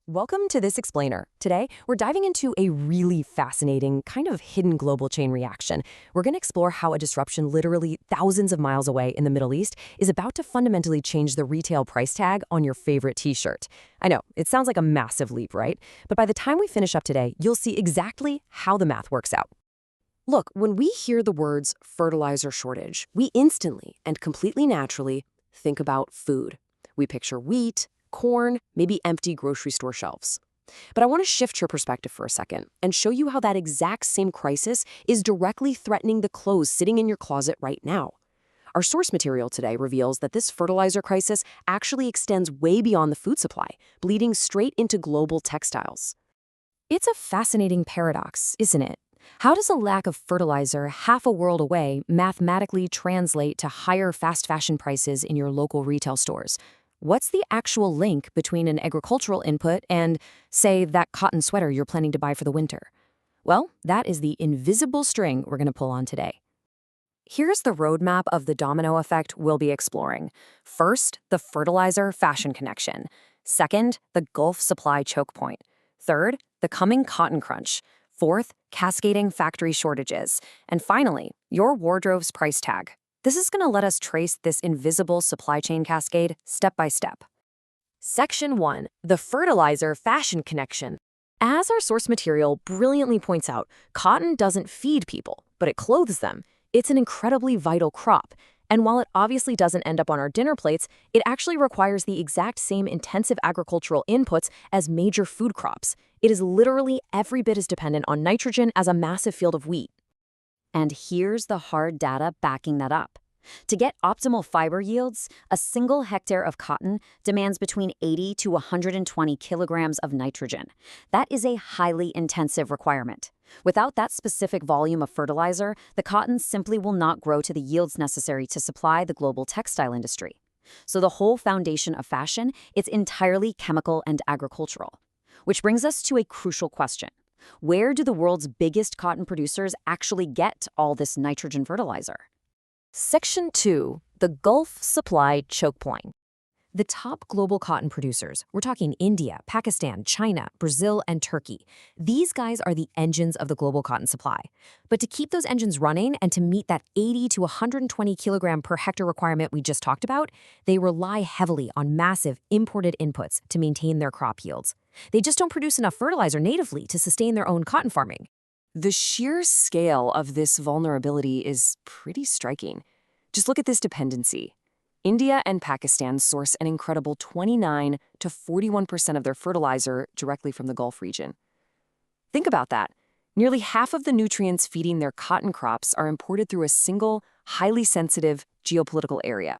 Welcome to This Explainer. Today, we're diving into a really fascinating, kind of hidden global chain reaction. We're going to explore how a disruption literally thousands of miles away in the Middle East is about to fundamentally change the retail price tag on your favorite t-shirt. I know, it sounds like a massive leap, right? But by the time we finish up today, you'll see exactly how the math works out. Look, when we hear the words fertilizer shortage, we instantly and completely naturally think about food. We picture wheat, corn, maybe empty grocery store shelves. But I want to shift your perspective for a second and show you how that exact same crisis is directly threatening the clothes sitting in your closet right now. Our source material today reveals that this fertilizer crisis actually extends way beyond the food supply, bleeding straight into global textiles. It's a fascinating paradox, isn't it? How does a lack of fertilizer half a world away mathematically translate to higher fast fashion prices in your local retail stores? What's the actual link between an agricultural input and, say, that cotton sweater you're planning to buy for the winter? Well, that is the invisible string we're going to pull on today. Here's the roadmap of the domino effect we'll be exploring. First, the fertilizer fashion connection. Second, the Gulf supply choke point. Third, the coming cotton crunch. Fourth, cascading factory shortages. And finally, your wardrobe's price tag. This is going to let us trace this invisible supply chain cascade step by step. Section 1. The fertilizer fashion connection. As our source material brilliantly points out, cotton doesn't feed people, but it clothes them. It's an incredibly vital crop. And while it obviously doesn't end up on our dinner plates, it actually requires the exact same intensive agricultural inputs as major food crops. It is literally every bit as dependent on nitrogen as a massive field of wheat. And here's the hard data backing that up. To get optimal fiber yields, a single hectare of cotton demands between 80 to 120 kilograms of nitrogen. That is a highly intensive requirement. Without that specific volume of fertilizer, the cotton simply will not grow to the yields necessary to supply the global textile industry. So the whole foundation of fashion, it's entirely chemical and agricultural. Which brings us to a crucial question. Where do the world's biggest cotton producers actually get all this nitrogen fertilizer? Section 2. The Gulf supply choke point. The top global cotton producers, we're talking India, Pakistan, China, Brazil, and Turkey. These guys are the engines of the global cotton supply. But to keep those engines running and to meet that 80 to 120 kilogram per hectare requirement we just talked about, they rely heavily on massive imported inputs to maintain their crop yields. They just don't produce enough fertilizer natively to sustain their own cotton farming. The sheer scale of this vulnerability is pretty striking. Just look at this dependency. India and Pakistan source an incredible 29 to 41% of their fertilizer directly from the Gulf region. Think about that. Nearly half of the nutrients feeding their cotton crops are imported through a single, highly sensitive geopolitical area.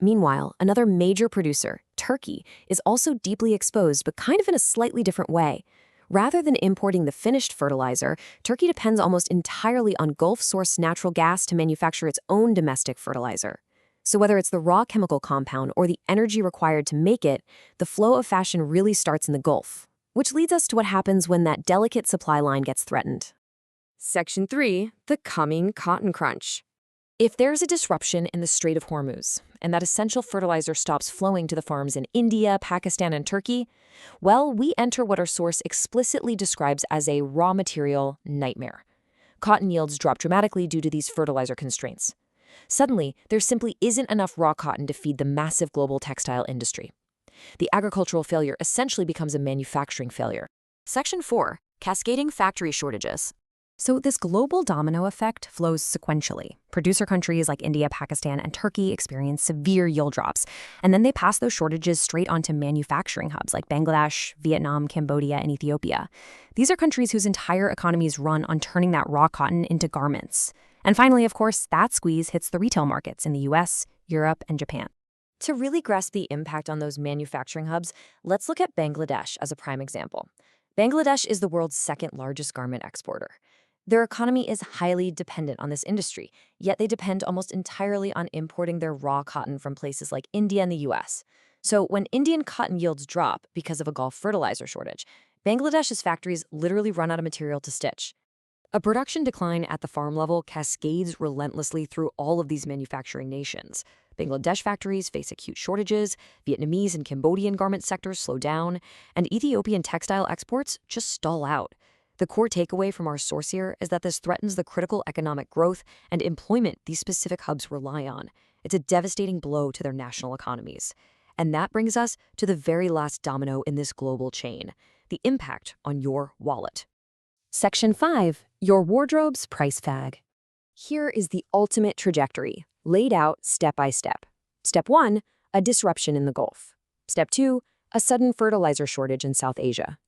Meanwhile, another major producer, Turkey, is also deeply exposed, but kind of in a slightly different way. Rather than importing the finished fertilizer, Turkey depends almost entirely on Gulf-sourced natural gas to manufacture its own domestic fertilizer. So whether it's the raw chemical compound or the energy required to make it, the flow of fashion really starts in the Gulf. Which leads us to what happens when that delicate supply line gets threatened. Section 3. The coming cotton crunch. If there's a disruption in the Strait of Hormuz, and that essential fertilizer stops flowing to the farms in India, Pakistan, and Turkey, well, we enter what our source explicitly describes as a raw material nightmare. Cotton yields drop dramatically due to these fertilizer constraints. Suddenly, there simply isn't enough raw cotton to feed the massive global textile industry. The agricultural failure essentially becomes a manufacturing failure. Section 4. Cascading factory shortages. So this global domino effect flows sequentially. Producer countries like India, Pakistan, and Turkey experience severe yield drops, and then they pass those shortages straight onto manufacturing hubs like Bangladesh, Vietnam, Cambodia, and Ethiopia. These are countries whose entire economies run on turning that raw cotton into garments. And finally, of course, that squeeze hits the retail markets in the US, Europe, and Japan. To really grasp the impact on those manufacturing hubs, let's look at Bangladesh as a prime example. Bangladesh is the world's second largest garment exporter. Their economy is highly dependent on this industry, yet they depend almost entirely on importing their raw cotton from places like India and the US. So when Indian cotton yields drop because of a Gulf fertilizer shortage, Bangladesh's factories literally run out of material to stitch. A production decline at the farm level cascades relentlessly through all of these manufacturing nations. Bangladesh factories face acute shortages, Vietnamese and Cambodian garment sectors slow down, and Ethiopian textile exports just stall out. The core takeaway from our source here is that this threatens the critical economic growth and employment these specific hubs rely on. It's a devastating blow to their national economies. And that brings us to the very last domino in this global chain, the impact on your wallet. Section 5. Your wardrobe's price fag. Here is the ultimate trajectory, laid out step by step. Step 1, a disruption in the Gulf. Step 2, a sudden fertilizer shortage in South Asia.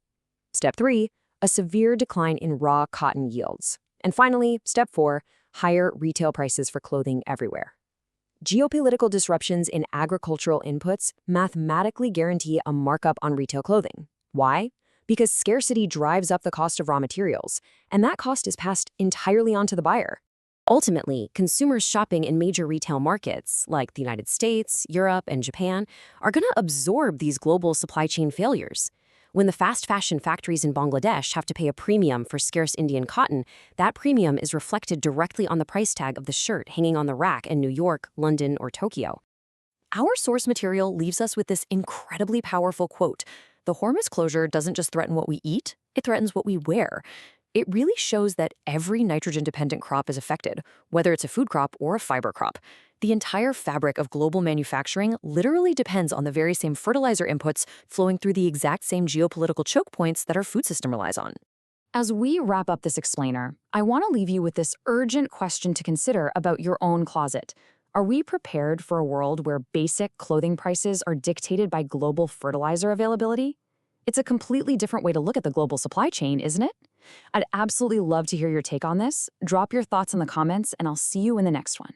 Step 3, a severe decline in raw cotton yields. And finally, step 4, higher retail prices for clothing everywhere. Geopolitical disruptions in agricultural inputs mathematically guarantee a markup on retail clothing. Why? Because scarcity drives up the cost of raw materials, and that cost is passed entirely onto the buyer. Ultimately, consumers shopping in major retail markets, like the United States, Europe, and Japan, are going to absorb these global supply chain failures. When the fast fashion factories in Bangladesh have to pay a premium for scarce Indian cotton, that premium is reflected directly on the price tag of the shirt hanging on the rack in New York, London, or Tokyo. Our source material leaves us with this incredibly powerful quote: "The Hormuz closure doesn't just threaten what we eat, it threatens what we wear." It really shows that every nitrogen-dependent crop is affected, whether it's a food crop or a fiber crop. The entire fabric of global manufacturing literally depends on the very same fertilizer inputs flowing through the exact same geopolitical choke points that our food system relies on. As we wrap up this explainer, I want to leave you with this urgent question to consider about your own closet. Are we prepared for a world where basic clothing prices are dictated by global fertilizer availability? It's a completely different way to look at the global supply chain, isn't it? I'd absolutely love to hear your take on this. Drop your thoughts in the comments, and I'll see you in the next one.